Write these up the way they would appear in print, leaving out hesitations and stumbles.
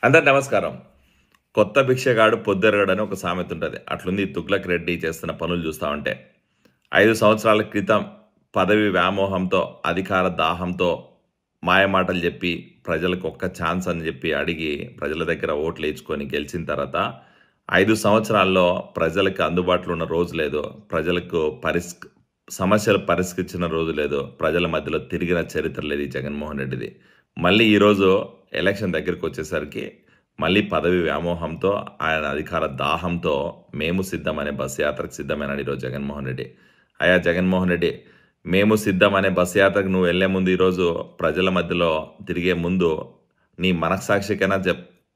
అందరు నమస్కారం. కొత్త భిక్షగాడు పొద్దెరగడని ఒక సామెత ఉంటది. అట్లుంది ఈ తుగ్లక్ రెడ్డి చేస్తున్న పనులు చూస్తా ఉంటే. 5 సంవత్సరాల క్రితం పదవి వ్యామోహంతో, అధికార దాహంతో మాయమాటలు చెప్పి, ప్రజలకు ఒక్క ఛాన్స్ అని చెప్పి అడిగి, ప్రజల దగ్గర ఓట్లేయించుకొని గెలిచిన తర్వాత 5 సంవత్సరాల్లో ప్రజలకు అందుబాటులో ఉన్న రోజు లేదు. ప్రజలకు సమస్యలు పరిష్కరించిన రోజు లేదు. ప్రజల మధ్యలో తిరిగిన చరిత్ర లేదు ఈ జగన్మోహన్ రెడ్డిది. మళ్ళీ ఈరోజు ఎలక్షన్ దగ్గరికి వచ్చేసరికి మళ్ళీ పదవి వ్యామోహంతో, ఆయన అధికార దాహంతో మేము సిద్ధం అనే బస్సు యాత్రకు సిద్ధమైనాడు ఈరోజు జగన్మోహన్ రెడ్డి. అయ్యా జగన్మోహన్ రెడ్డి, మేము సిద్ధం అనే బస్సు యాత్రకు నువ్వు వెళ్లే ముందు, ఈరోజు ప్రజల మధ్యలో తిరిగే ముందు నీ మనస్సాక్షికైనా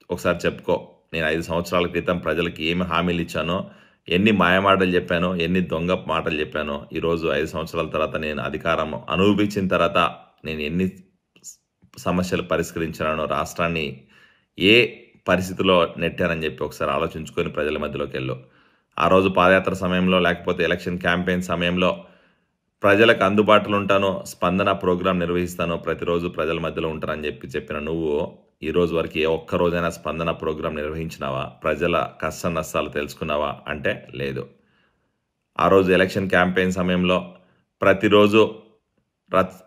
ఒకసారి చెప్పుకో. నేను 5 సంవత్సరాల క్రితం ప్రజలకు ఏమి హామీలు ఇచ్చానో, ఎన్ని మాయమాటలు చెప్పానో, ఎన్ని దొంగ మాటలు చెప్పానో, ఈరోజు 5 సంవత్సరాల తర్వాత నేను అధికారం అనుభవించిన తర్వాత నేను ఎన్ని సమస్యలు పరిష్కరించానో, రాష్ట్రాన్ని ఏ పరిస్థితిలో నెట్టానని చెప్పి ఒకసారి ఆలోచించుకొని ప్రజల మధ్యలోకి వెళ్ళు. ఆ రోజు పాదయాత్ర సమయంలో, లేకపోతే ఎలక్షన్ క్యాంపెయిన్ సమయంలో ప్రజలకు అందుబాటులో ఉంటాను, స్పందన ప్రోగ్రాం నిర్వహిస్తాను, ప్రతిరోజు ప్రజల మధ్యలో ఉంటానని చెప్పిన నువ్వు ఈ రోజు వరకు ఏ ఒక్క రోజైనా స్పందన ప్రోగ్రాం నిర్వహించినావా? ప్రజల కష్ట నష్టాలు తెలుసుకున్నావా అంటే లేదు. ఆ రోజు ఎలక్షన్ క్యాంపెయిన్ సమయంలో ప్రతిరోజు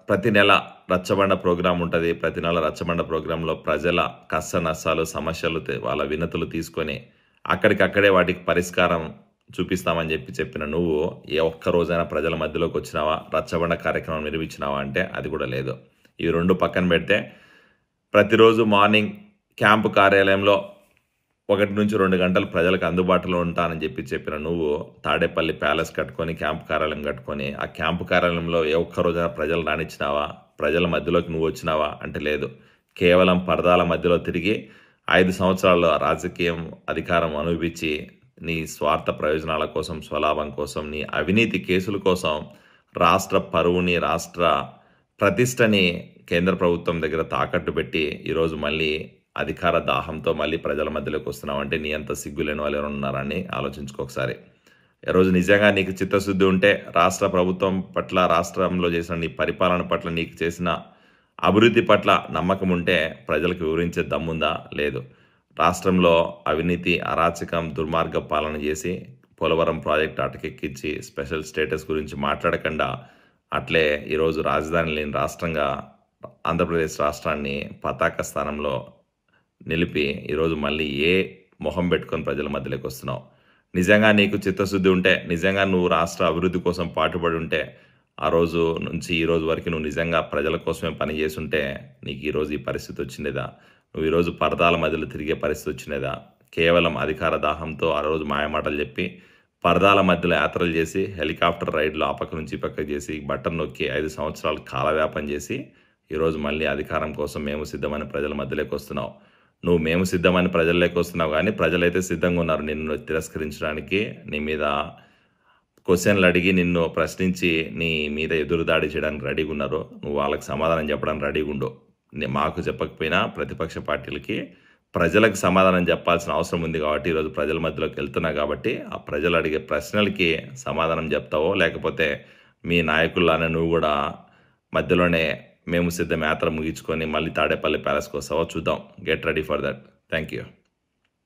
ప్రతి నెల రచ్చబండ ప్రోగ్రాం ఉంటుంది. ప్రతి నెల రచ్చబండ ప్రోగ్రాంలో ప్రజల కష్ట నష్టాలు, సమస్యలు, వాళ్ళ వినతులు తీసుకొని అక్కడికక్కడే వాటికి పరిష్కారం చూపిస్తామని చెప్పిన నువ్వు ఏ ఒక్క రోజైనా ప్రజల మధ్యలోకి వచ్చినావా? రచ్చబండ కార్యక్రమం నిర్వహించినావా అంటే అది కూడా లేదు. ఇవి రెండు పక్కన పెడితే ప్రతిరోజు మార్నింగ్ క్యాంపు కార్యాలయంలో 1 నుంచి 2 గంటలు ప్రజలకు అందుబాటులో ఉంటానని చెప్పిన నువ్వు తాడేపల్లి ప్యాలెస్ కట్టుకొని, క్యాంపు కార్యాలయం కట్టుకొని, ఆ క్యాంపు కార్యాలయంలో ఏ ఒక్క రోజైనా ప్రజలు రానిచ్చినావా? ప్రజల మధ్యలోకి నువ్వు వచ్చినావా అంటే లేదు. కేవలం పరదాల మధ్యలో తిరిగి 5 సంవత్సరాల్లో రాజకీయం అధికారం అనుభవించి, నీ స్వార్థ ప్రయోజనాల కోసం, స్వలాభం కోసం, నీ అవినీతి కేసుల కోసం రాష్ట్ర పరువుని, రాష్ట్ర ప్రతిష్టని కేంద్ర ప్రభుత్వం దగ్గర తాకట్టు పెట్టి ఈరోజు మళ్ళీ అధికార దాహంతో మళ్ళీ ప్రజల మధ్యలోకి వస్తున్నావు అంటే నీ అంత సిగ్గులేని వాళ్ళు ఎవరు ఉన్నారని ఆలోచించుకోకసారి. ఈరోజు నిజంగా నీకు చిత్తశుద్ధి ఉంటే, రాష్ట్ర ప్రభుత్వం పట్ల, రాష్ట్రంలో చేసిన నీ పరిపాలన పట్ల, నీకు చేసిన అభివృద్ధి పట్ల నమ్మకం ఉంటే ప్రజలకు వివరించే దమ్ముందా? లేదు. రాష్ట్రంలో అవినీతి, అరాచకం, దుర్మార్గ పాలన చేసి పోలవరం ప్రాజెక్టు అటకెక్కించి స్పెషల్ స్టేటస్ గురించి మాట్లాడకుండా అట్లే ఈరోజు రాజధాని లేని రాష్ట్రంగా ఆంధ్రప్రదేశ్ రాష్ట్రాన్ని పతాక స్థానంలో నిలిపి ఈరోజు మళ్ళీ ఏ మొహం పెట్టుకొని ప్రజల మధ్యలోకి వస్తున్నావు? నిజంగా నీకు చిత్తశుద్ధి ఉంటే, నిజంగా నువ్వు రాష్ట్ర అభివృద్ధి కోసం పాటుపడి ఉంటే, ఆ రోజు నుంచి ఈ రోజు వరకు నువ్వు నిజంగా ప్రజల కోసమే పనిచేసి ఉంటే నీకు ఈరోజు ఈ పరిస్థితి వచ్చిందేదా? నువ్వు ఈరోజు పరదాల మధ్యలో తిరిగే పరిస్థితి వచ్చినదా? కేవలం అధికార దాహంతో ఆ రోజు మాయమాటలు చెప్పి, పరదాల మధ్యలో యాత్రలు చేసి, హెలికాప్టర్ రైడ్లు ఆ పక్క నుంచి ఈ పక్క చేసి, బటన్ నొక్కి 5 సంవత్సరాలు కాలవ్యాపం చేసి ఈరోజు మళ్ళీ అధికారం కోసం మేము సిద్ధమని ప్రజల మధ్యలోకి వస్తున్నావు. నువ్వు మేము సిద్ధమని ప్రజల్లోకి వస్తున్నావు, కానీ ప్రజలైతే సిద్ధంగా ఉన్నారు నిన్ను తిరస్కరించడానికి, నీ మీద క్వశ్చన్లు అడిగి, నిన్ను ప్రశ్నించి, నీ మీద ఎదురుదాడి చేయడానికి రెడీగా ఉన్నారు. నువ్వు వాళ్ళకి సమాధానం చెప్పడానికి రెడీగా ఉండు. మాకు చెప్పకపోయినా ప్రతిపక్ష పార్టీలకి ప్రజలకు సమాధానం చెప్పాల్సిన అవసరం ఉంది కాబట్టి ఈరోజు ప్రజల మధ్యలోకి వెళ్తున్నావు కాబట్టి ఆ ప్రజలు అడిగే ప్రశ్నలకి సమాధానం చెప్తావో, లేకపోతే మీ నాయకుల్లానే నువ్వు కూడా మధ్యలోనే మేము సిద్ధం యాత్ర ముగించుకొని మళ్ళీ తాడేపల్లి ప్యాలెస్కి వస్తావో చూద్దాం. Get ready for that. Thank you.